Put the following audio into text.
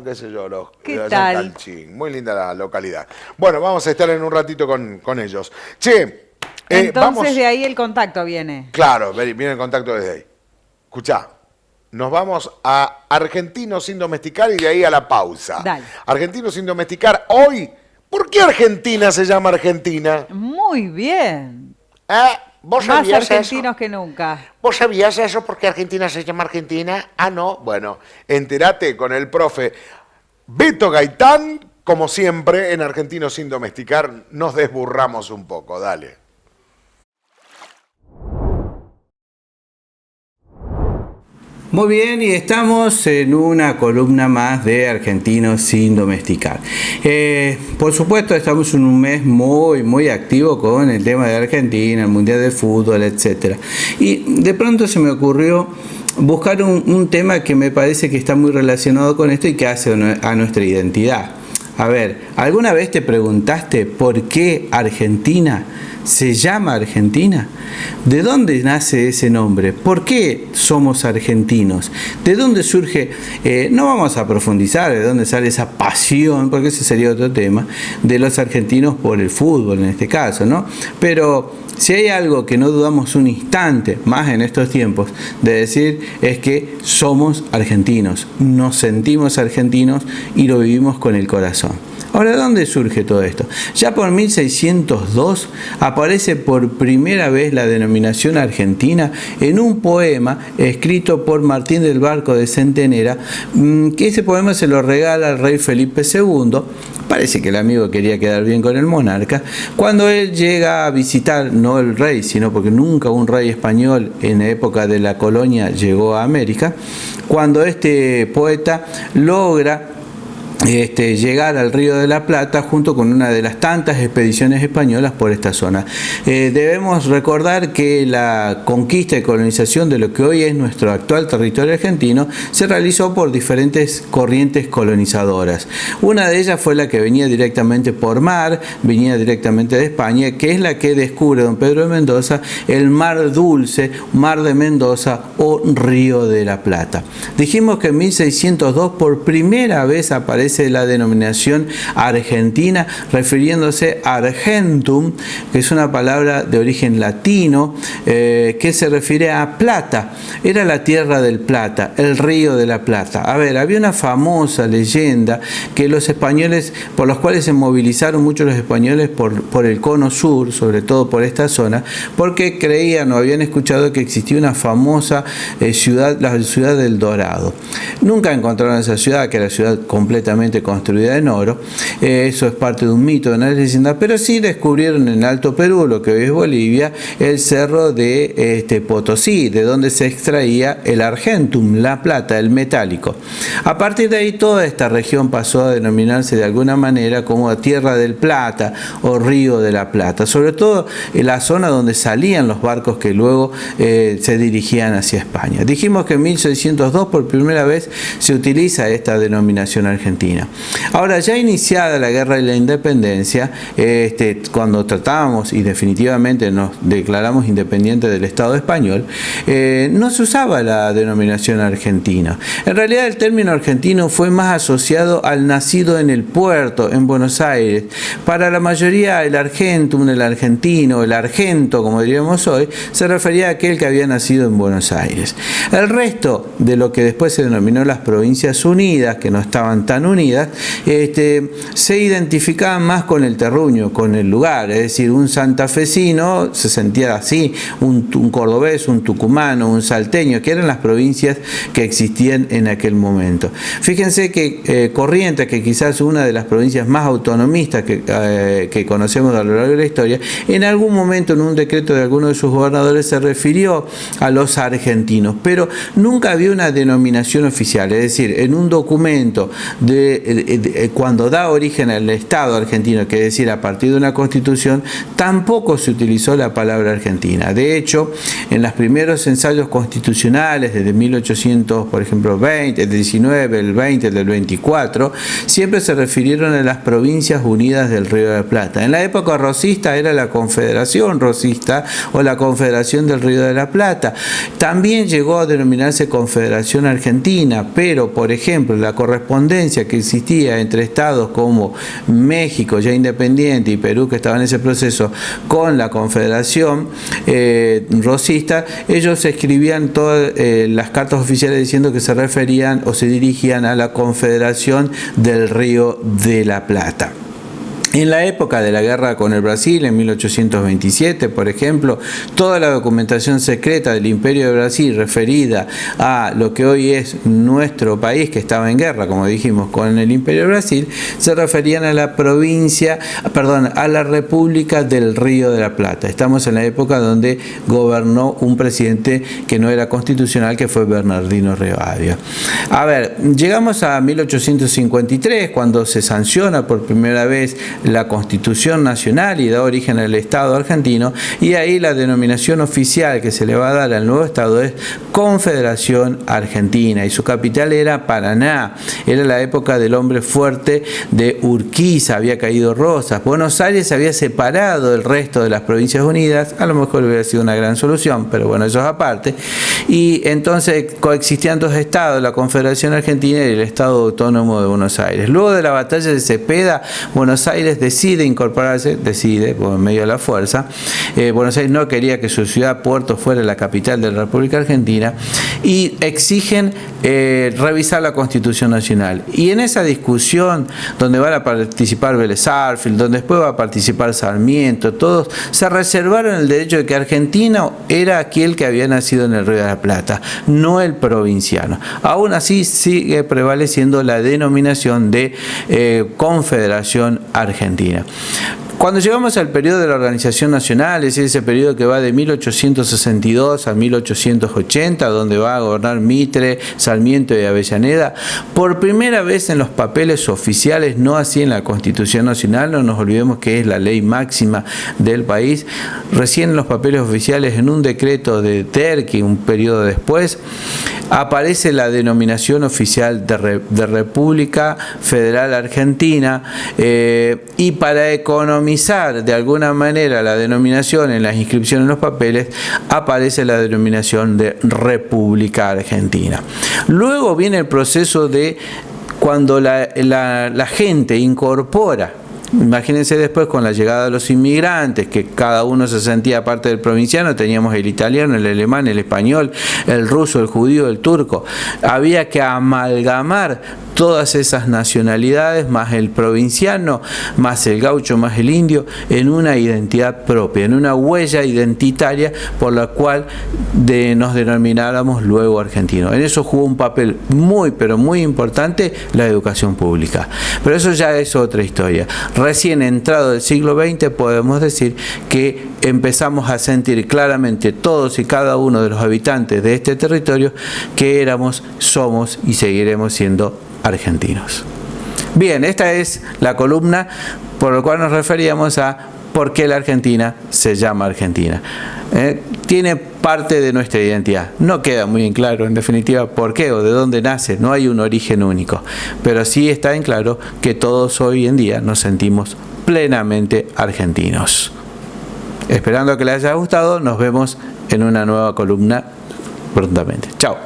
qué sé yo, los ¿Qué de allá en tal? Calchín. Muy linda la localidad. Bueno, vamos a estar en un ratito con ellos. Che, Entonces vamos. de ahí el contacto viene. Claro, viene el contacto desde ahí. Escuchá, nos vamos a Argentinos sin domesticar y de ahí a la pausa. Dale. Argentinos sin domesticar hoy. ¿Por qué Argentina se llama Argentina? Muy bien. ¿Vos Más sabías argentinos eso? que nunca. ¿Vos sabías eso? ¿Por qué Argentina se llama Argentina? Ah, no. Bueno, entérate con el profe Beto Gaitán, como siempre, en Argentinos sin domesticar, nos desburramos un poco. Dale. Muy bien, y estamos en una columna más de Argentinos sin domesticar. Por supuesto, estamos en un mes muy activo con el tema de Argentina, el Mundial de Fútbol, etc. Y de pronto se me ocurrió buscar un tema que me parece que está muy relacionado con esto y que hace a nuestra identidad. A ver, ¿alguna vez te preguntaste por qué Argentina se llama Argentina? ¿De dónde nace ese nombre? ¿Por qué somos argentinos? ¿De dónde surge? No vamos a profundizar de dónde sale esa pasión, porque ese sería otro tema, de los argentinos por el fútbol en este caso, ¿no? Pero si hay algo que no dudamos un instante, más en estos tiempos, de decir, es que somos argentinos, nos sentimos argentinos y lo vivimos con el corazón. Ahora, ¿de dónde surge todo esto? Ya por 1602 aparece por primera vez la denominación argentina en un poema escrito por Martín del Barco de Centenera, que ese poema se lo regala al rey Felipe II. Parece que el amigo quería quedar bien con el monarca. Cuando él llega a visitar, no el rey, sino porque nunca un rey español en época de la colonia llegó a América, cuando este poeta logra llegar al Río de la Plata junto con una de las tantas expediciones españolas por esta zona. Debemos recordar que la conquista y colonización de lo que hoy es nuestro actual territorio argentino se realizó por diferentes corrientes colonizadoras. Una de ellas fue la que venía directamente por mar, venía directamente de España, que es la que descubre don Pedro de Mendoza el mar dulce, mar de Mendoza o Río de la Plata. Dijimos que en 1602 por primera vez aparece la denominación argentina, refiriéndose a argentum, que es una palabra de origen latino, que se refiere a plata. Era la tierra del Plata, el río de la Plata. A ver, había una famosa leyenda que los españoles, por los cuales se movilizaron muchos los españoles por el cono sur, sobre todo por esta zona, porque creían o habían escuchado que existía una famosa ciudad, la ciudad del Dorado. Nunca encontraron esa ciudad, que era ciudad completamente construida en oro. Eso es parte de un mito, de una leyenda, pero sí descubrieron en Alto Perú, lo que hoy es Bolivia, el cerro de Potosí, de donde se extraía el argentum, la plata, el metálico. A partir de ahí toda esta región pasó a denominarse de alguna manera como Tierra del Plata o Río de la Plata, sobre todo en la zona donde salían los barcos que luego se dirigían hacia España. Dijimos que en 1602 por primera vez se utiliza esta denominación argentina. Ahora, ya iniciada la guerra de la independencia, cuando tratábamos y definitivamente nos declaramos independientes del Estado español, no se usaba la denominación argentina. En realidad el término argentino fue más asociado al nacido en el puerto, en Buenos Aires. Para la mayoría el argentum, el argentino, el argento, como diríamos hoy, se refería a aquel que había nacido en Buenos Aires. El resto de lo que después se denominó las Provincias Unidas, que no estaban tan unidas, se identificaban más con el terruño, con el lugar, es decir, un santafesino se sentía así, un cordobés, un tucumano, un salteño, que eran las provincias que existían en aquel momento. Fíjense que Corrientes, que quizás es una de las provincias más autonomistas que conocemos a lo largo de la historia, en algún momento en un decreto de alguno de sus gobernadores se refirió a los argentinos, pero nunca había una denominación oficial, es decir, en un documento de cuando da origen al Estado argentino, que es decir, a partir de una constitución, tampoco se utilizó la palabra Argentina. De hecho, en los primeros ensayos constitucionales, desde 1800, por ejemplo, 20, el 19, el 20, el del 24, siempre se refirieron a las Provincias Unidas del Río de la Plata. En la época rosista era la Confederación Rosista o la Confederación del Río de la Plata. También llegó a denominarse Confederación Argentina, pero, por ejemplo, la correspondencia que existía entre estados como México, ya independiente, y Perú, que estaba en ese proceso, con la Confederación Rosista, ellos escribían todas las cartas oficiales diciendo que se referían o se dirigían a la Confederación del Río de la Plata. En la época de la guerra con el Brasil, en 1827, por ejemplo, toda la documentación secreta del Imperio de Brasil referida a lo que hoy es nuestro país, que estaba en guerra, como dijimos, con el Imperio de Brasil, se referían a la a la República del Río de la Plata. Estamos en la época donde gobernó un presidente que no era constitucional, que fue Bernardino Rivadavia. A ver, llegamos a 1853, cuando se sanciona por primera vez la Constitución Nacional y da origen al Estado argentino, y ahí la denominación oficial que se le va a dar al nuevo Estado es Confederación Argentina, y su capital era Paraná. Era la época del hombre fuerte de Urquiza, había caído Rosas. Buenos Aires se había separado del resto de las Provincias Unidas, a lo mejor hubiera sido una gran solución, pero bueno, eso es aparte. Y entonces coexistían dos estados, la Confederación Argentina y el Estado Autónomo de Buenos Aires. Luego de la batalla de Cepeda, Buenos Aires decide incorporarse, por medio de la fuerza. Buenos Aires no quería que su ciudad puerto fuera la capital de la República Argentina, y exigen revisar la Constitución Nacional. Y en esa discusión, donde van a participar Vélez Sarsfield, donde después va a participar Sarmiento, todos se reservaron el derecho de que Argentina era aquel que había nacido en el Río de la Plata, no el provinciano. Aún así sigue prevaleciendo la denominación de Confederación Argentina. Cuando llegamos al periodo de la Organización Nacional, es ese periodo que va de 1862 a 1880, donde va a gobernar Mitre, Sarmiento y Avellaneda, por primera vez en los papeles oficiales, no así en la Constitución Nacional, no nos olvidemos que es la ley máxima del país, recién en los papeles oficiales, en un decreto de Terqui, un periodo después, aparece la denominación oficial de República Federal Argentina, y para economizar de alguna manera la denominación en las inscripciones en los papeles, aparece la denominación de República Argentina. Luego viene el proceso de cuando la gente incorpora. Imagínense después con la llegada de los inmigrantes, que cada uno se sentía parte del provinciano, teníamos el italiano, el alemán, el español, el ruso, el judío, el turco. Había que amalgamar todas esas nacionalidades, más el provinciano, más el gaucho, más el indio, en una identidad propia, en una huella identitaria por la cual nos denomináramos luego argentinos. En eso jugó un papel muy, pero muy importante la educación pública. Pero eso ya es otra historia. Recién entrado el siglo XX podemos decir que empezamos a sentir claramente todos y cada uno de los habitantes de este territorio que éramos, somos y seguiremos siendo argentinos. Bien, esta es la columna por la cual nos referíamos a por qué la Argentina se llama Argentina. Tiene parte de nuestra identidad. No queda muy en claro, en definitiva, por qué o de dónde nace. No hay un origen único. Pero sí está en claro que todos hoy en día nos sentimos plenamente argentinos. Esperando que les haya gustado, nos vemos en una nueva columna prontamente. Chao.